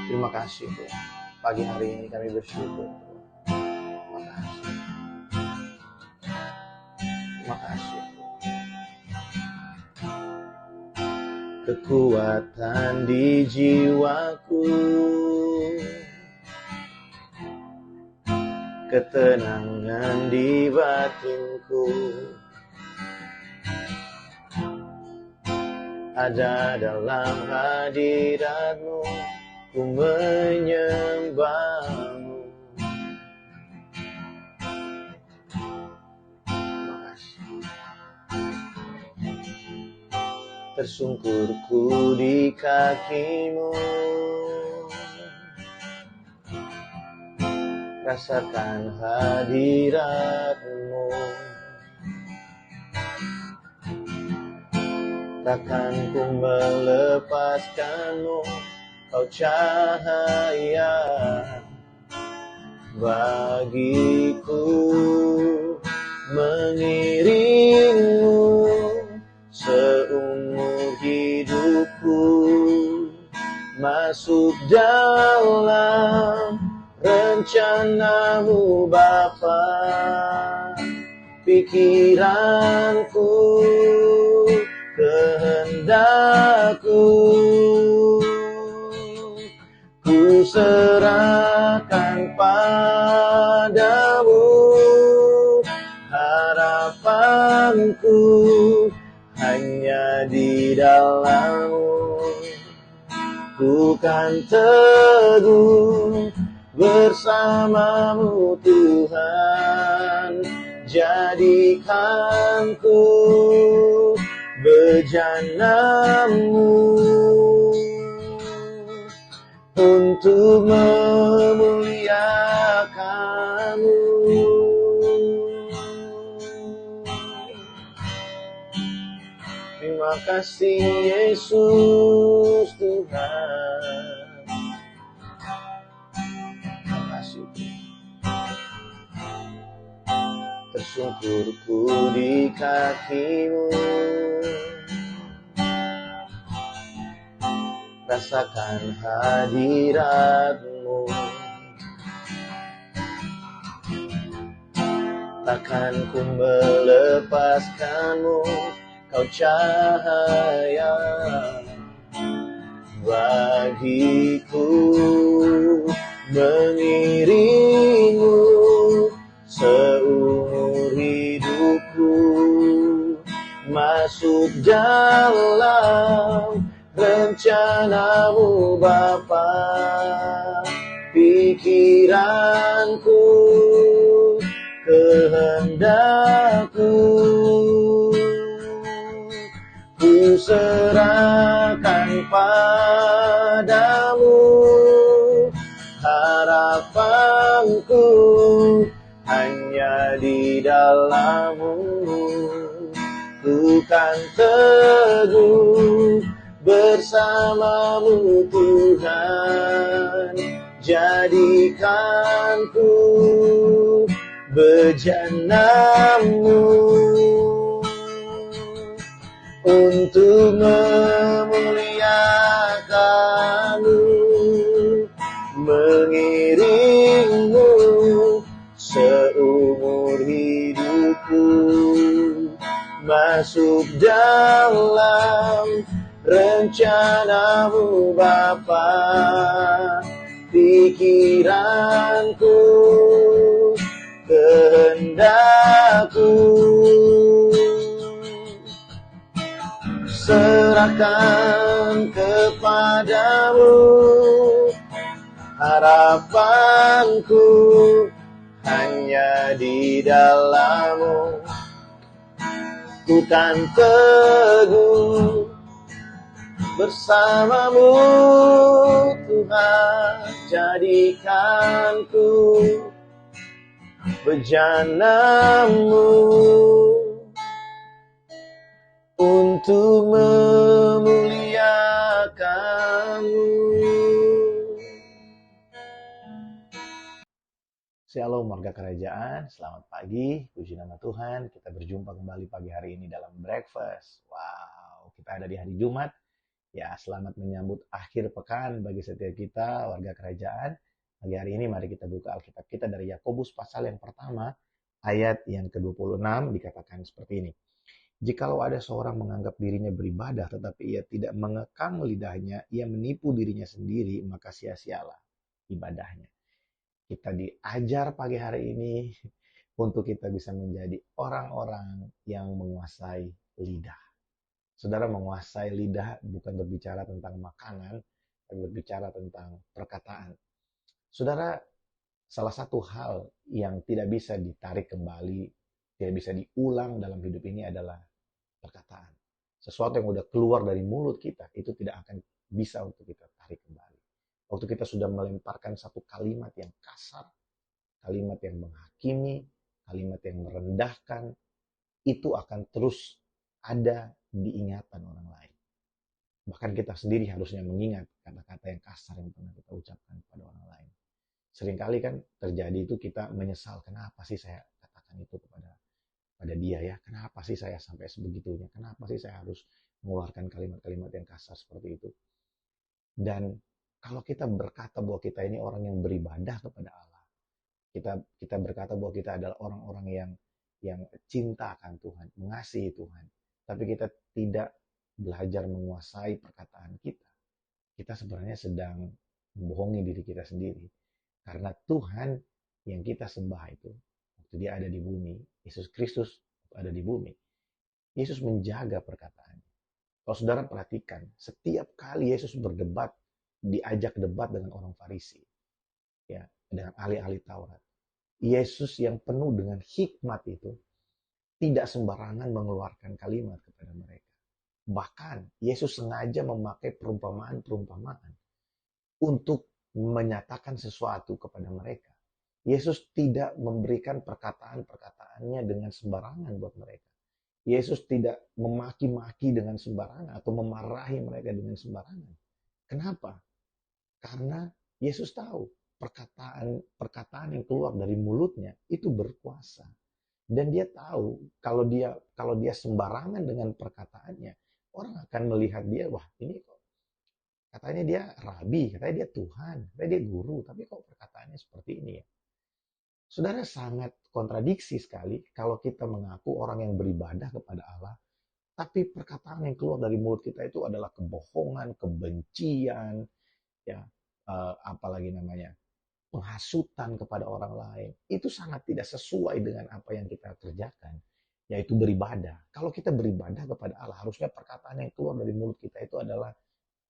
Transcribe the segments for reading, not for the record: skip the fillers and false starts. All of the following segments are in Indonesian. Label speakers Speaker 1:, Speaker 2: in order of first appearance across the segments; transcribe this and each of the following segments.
Speaker 1: Terima kasih Tuhan. Pagi hari ini kami bersyukur. Terima kasih. Terima kasih. Kekuatan di jiwaku, ketenangan di batinku, ada dalam hadirat-Mu, ku menyembah-Mu. Terima kasih. Tersungkurku di kaki-Mu, rasakan hadirat-Mu. Takkan ku melepaskan-Mu, Kau cahaya bagiku. Mengiring-Mu seumur hidupku, masuk dalam rencana-Mu Bapa. Pikiranku, kehendakku, ku serahkan padamu. Harapanku hanya di dalam-Mu, ku kan teguh bersama-Mu Tuhan. Jadikan ku bejana-Mu untuk memuliakan-Mu. Terima kasih Yesus Tuhan. Terima kasih Tuhan. Tersungkurku di kaki-Mu, rasakan hadirat-Mu. Takkan ku melepaskan-Mu, Kau cahaya bagiku. Mengiring-Mu seumur hidupku, masuk dalam rencana-Mu Bapa. Pikiranku, kehendakku, ku serahkan padamu. Harapanku hanya di dalam-Mu, ku kan teguh bersama-Mu Tuhan. Jadikan ku bejana-Mu untuk memuliakan-Mu. Mengiring-Mu seumur hidupku, masuk dalam rencana-Mu Bapa. Pikiranku, kehendakku, serahkan kepadamu. Harapanku hanya di dalam-Mu, ku kan teguh bersama-Mu Tuhan. Jadikan ku bejana-Mu untuk memuliakan-Mu. Shalom warga kerajaan, selamat pagi, puji nama Tuhan. Kita berjumpa kembali pagi hari ini dalam breakfast. Wow, kita ada di hari Jumat Ya, selamat menyambut akhir pekan bagi setiap kita, warga kerajaan. Pagi hari ini mari kita buka Alkitab kita dari Yakobus pasal yang pertama, ayat yang ke-26 dikatakan seperti ini. Jikalau ada seorang menganggap dirinya beribadah tetapi ia tidak mengekang lidahnya, ia menipu dirinya sendiri, maka sia-sialah ibadahnya. Kita diajar pagi hari ini untuk kita bisa menjadi orang-orang yang menguasai lidah. Saudara, menguasai lidah bukan berbicara tentang makanan, tapi berbicara tentang perkataan. Saudara, salah satu hal yang tidak bisa ditarik kembali, tidak bisa diulang dalam hidup ini adalah perkataan. Sesuatu yang udah keluar dari mulut kita, itu tidak akan bisa untuk kita tarik kembali. Waktu kita sudah melemparkan satu kalimat yang kasar, kalimat yang menghakimi, kalimat yang merendahkan, itu akan terus ada di ingatan orang lain. Bahkan kita sendiri harusnya mengingat kata-kata yang kasar yang pernah kita ucapkan kepada orang lain. Seringkali kan terjadi itu kita menyesal, kenapa sih saya katakan itu pada dia ya? Kenapa sih saya sampai sebegitunya? Kenapa sih saya harus mengeluarkan kalimat-kalimat yang kasar seperti itu? Dan kalau kita berkata bahwa kita ini orang yang beribadah kepada Allah, kita berkata bahwa kita adalah orang-orang yang cinta akan Tuhan, mengasihi Tuhan, tapi kita tidak belajar menguasai perkataan kita, kita sebenarnya sedang membohongi diri kita sendiri. Karena Tuhan yang kita sembah itu, waktu dia ada di bumi, Yesus Kristus ada di bumi, Yesus menjaga perkataannya. Kalau saudara perhatikan, setiap kali Yesus berdebat, diajak debat dengan orang Farisi, ya, dengan ahli-ahli Taurat, Yesus yang penuh dengan hikmat itu tidak sembarangan mengeluarkan kalimat kepada mereka. Bahkan Yesus sengaja memakai perumpamaan-perumpamaan untuk menyatakan sesuatu kepada mereka. Yesus tidak memberikan perkataan-perkataannya dengan sembarangan buat mereka. Yesus tidak memaki-maki dengan sembarangan atau memarahi mereka dengan sembarangan. Kenapa? Karena Yesus tahu perkataan yang keluar dari mulutnya itu berkuasa. Dan dia tahu kalau dia sembarangan dengan perkataannya, orang akan melihat dia, wah ini kok katanya dia rabi, katanya dia Tuhan, katanya dia guru, tapi kok perkataannya seperti ini ya. Saudara, sangat kontradiksi sekali kalau kita mengaku orang yang beribadah kepada Allah, tapi perkataan yang keluar dari mulut kita itu adalah kebohongan, kebencian, ya, apalagi namanya, penghasutan kepada orang lain. Itu sangat tidak sesuai dengan apa yang kita kerjakan, yaitu beribadah. Kalau kita beribadah kepada Allah, harusnya perkataan yang keluar dari mulut kita itu adalah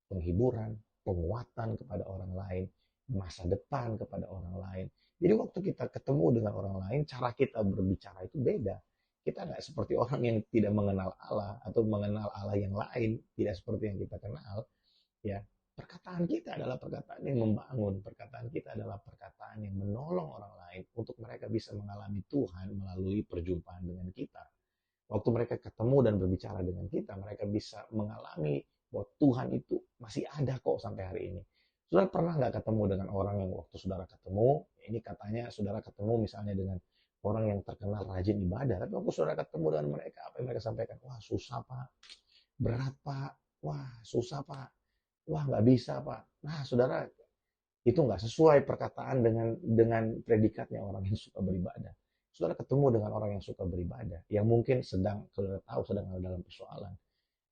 Speaker 1: penghiburan, penguatan kepada orang lain, masa depan kepada orang lain. Jadi waktu kita ketemu dengan orang lain, cara kita berbicara itu beda. Kita nggak seperti orang yang tidak mengenal Allah atau mengenal Allah yang lain, tidak seperti yang kita kenal. Ya, perkataan kita adalah perkataan yang membangun, perkataan kita adalah perkataan yang menolong orang lain untuk mereka bisa mengalami Tuhan melalui perjumpaan dengan kita. Waktu mereka ketemu dan berbicara dengan kita, mereka bisa mengalami bahwa Tuhan itu masih ada kok sampai hari ini. Saudara pernah nggak ketemu dengan orang yang waktu saudara ketemu, ini katanya saudara ketemu misalnya dengan orang yang terkenal rajin ibadah, tapi waktu saudara ketemu dengan mereka, apa yang mereka sampaikan? Wah susah pak, berat pak, wah susah pak, wah nggak bisa pak. Nah saudara, itu nggak sesuai perkataan dengan predikatnya orang yang suka beribadah. Saudara ketemu dengan orang yang suka beribadah, yang mungkin saudara tahu sedang dalam persoalan,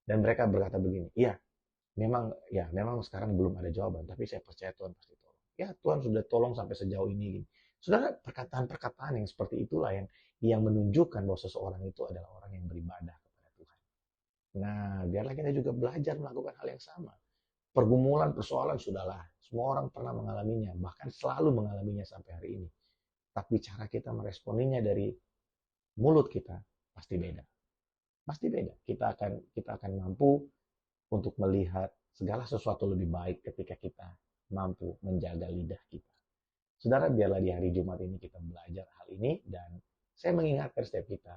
Speaker 1: dan mereka berkata begini, iya, memang sekarang belum ada jawaban, tapi saya percaya Tuhan pasti tolong. Ya, Tuhan sudah tolong sampai sejauh ini. Saudara, perkataan-perkataan yang seperti itulah yang menunjukkan bahwa seseorang itu adalah orang yang beribadah kepada Tuhan. Nah, biarlah kita juga belajar melakukan hal yang sama. Pergumulan, persoalan, sudahlah. Semua orang pernah mengalaminya, bahkan selalu mengalaminya sampai hari ini. Tapi cara kita meresponinya dari mulut kita pasti beda. Pasti beda. Kita akan mampu untuk melihat segala sesuatu lebih baik ketika kita mampu menjaga lidah kita. Saudara, biarlah di hari Jumat ini kita belajar hal ini, dan saya mengingatkan setiap kita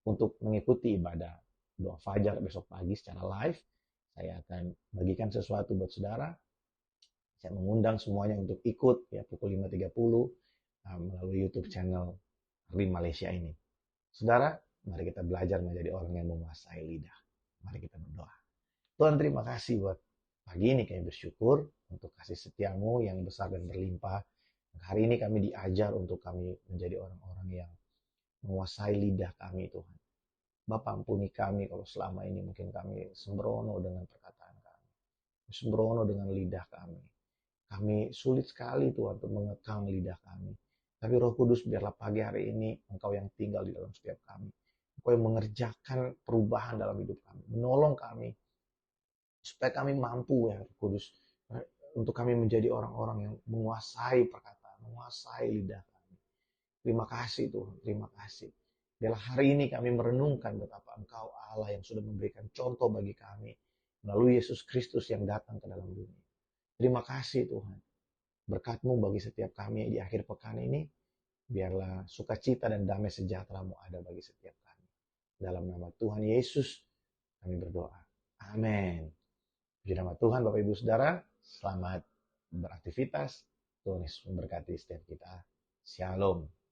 Speaker 1: untuk mengikuti ibadah doa fajar besok pagi secara live. Saya akan bagikan sesuatu buat saudara. Saya mengundang semuanya untuk ikut ya pukul 5.30 melalui YouTube channel Rim Malaysia ini. Saudara, mari kita belajar menjadi orang yang menguasai lidah. Mari kita berdoa. Tuhan, terima kasih buat Pagi ini kami bersyukur untuk kasih setiamu yang besar dan berlimpah. Hari ini kami diajar untuk kami menjadi orang-orang yang menguasai lidah kami, Tuhan. Bapa, ampuni kami kalau selama ini mungkin kami sembrono dengan perkataan kami. Sembrono dengan lidah kami. Kami sulit sekali, Tuhan, untuk mengekang lidah kami. Tapi Roh Kudus, biarlah pagi hari ini Engkau yang tinggal di dalam setiap kami. Engkau yang mengerjakan perubahan dalam hidup kami. Menolong kami supaya kami mampu, ya Kudus, untuk kami menjadi orang-orang yang menguasai perkataan, menguasai lidah kami. Terima kasih Tuhan, terima kasih. Biarlah hari ini kami merenungkan betapa Engkau Allah yang sudah memberikan contoh bagi kami melalui Yesus Kristus yang datang ke dalam dunia. Terima kasih Tuhan. Berkat-Mu bagi setiap kami di akhir pekan ini. Biarlah sukacita dan damai sejahtera-Mu ada bagi setiap kami. Dalam nama Tuhan Yesus kami berdoa. Amin. Puji nama Tuhan, Bapak Ibu Saudara, selamat beraktivitas. Tuhan Yesus memberkati setiap kita. Shalom.